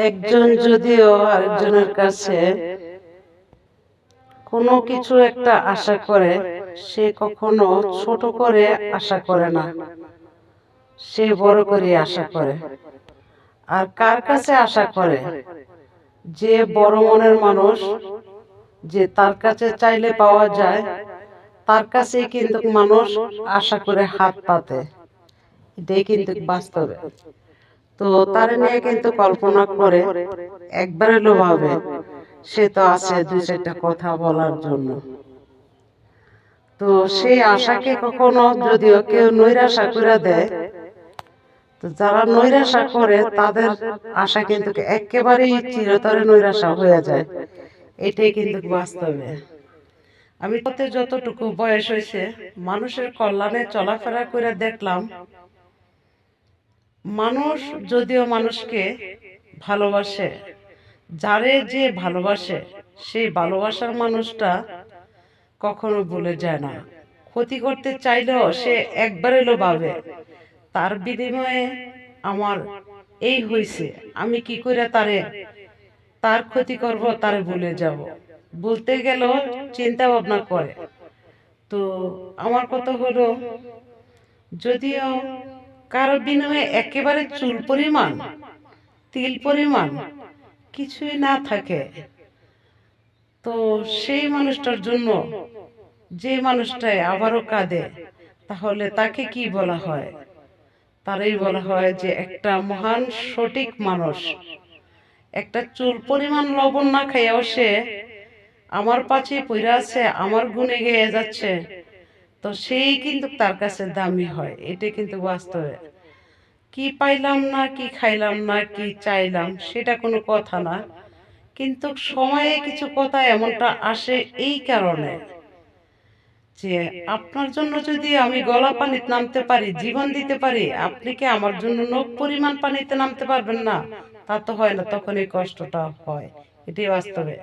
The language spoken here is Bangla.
একজন যদিও আরেকজনের কাছে কোনো কিছু একটা আশা করে, সে কখনো ছোট করে আশা করে না, সে বড় করে আশা করে। আর কার কাছে আশা করে? যে বড় মনের মানুষ, যে তার কাছে চাইলে পাওয়া যায়, তার কাছেই কিন্তু মানুষ আশা করে হাত পাতে। এটাই কিন্তু বাস্তবে। তো তার নিয়ে কিন্তু কল্পনা করে একবারে লোভাবে সে তো আছে দুই চারটা কথা বলার জন্য। তো সেই আশাকে কখনো যদিও কেউ নৈরাশা করে দেয়, তো যারা নৈরাশা করে তাদের আশা কিন্তু একেবারেই চিরতরে নৈরাশা হয়ে যায়। এটাই কিন্তু বাস্তবে। আমি তাতে যতটুকু বয়স হয়েছে মানুষের কল্যাণে চলাফেরা করে দেখলাম, মানুষ যদিও মানুষকে ভালোবাসে, যারে যে ভালোবাসে সেই ভালোবাসার মানুষটা কখনো ভুলে যায় না। ক্ষতি করতে চাইলেও সে একবারে লোভাবে, তার বিনিময়ে আমার এই হয়েছে, আমি কি করে তার ক্ষতি করব, তারে ভুলে যাব, বলতে গেলেও চিন্তা ভাবনা করে। তো আমার কথা হলো, যদিও কারো বিনিময়ে একেবারে চুল পরিমাণ, তিল পরিমাণ কিছুই না থাকে, তো সেই মানুষটার জন্য যে মানুষটাই আবারও কাঁদে, তাহলে তাকে কি বলা হয়? তারই বলা হয় যে একটা মহান সঠিক মানুষ। একটা চুল পরিমাণ লবণ না খাইয়াও সে আমার পাছে পইরা আছে, আমার গুণে গেয়ে যাচ্ছে, তো সেই কিন্তু তার কাছে দামি হয়। এটা কিন্তু বাস্তবে। কি পাইলাম না, কি খাইলাম না, কি চাইলাম সেটা কোনো কথা না, কিন্তু সময়ে কিছু কথা এমনটা আসে এই কারণে যে আপনার জন্য যদি আমি গলা পানিতে নামতে পারি, জীবন দিতে পারি, আপনি কি আমার জন্য নখ পরিমাণ পানিতে নামতে পারবেন না? তা তো হয় না, তখন এই কষ্টটা হয়। এটাই বাস্তবে।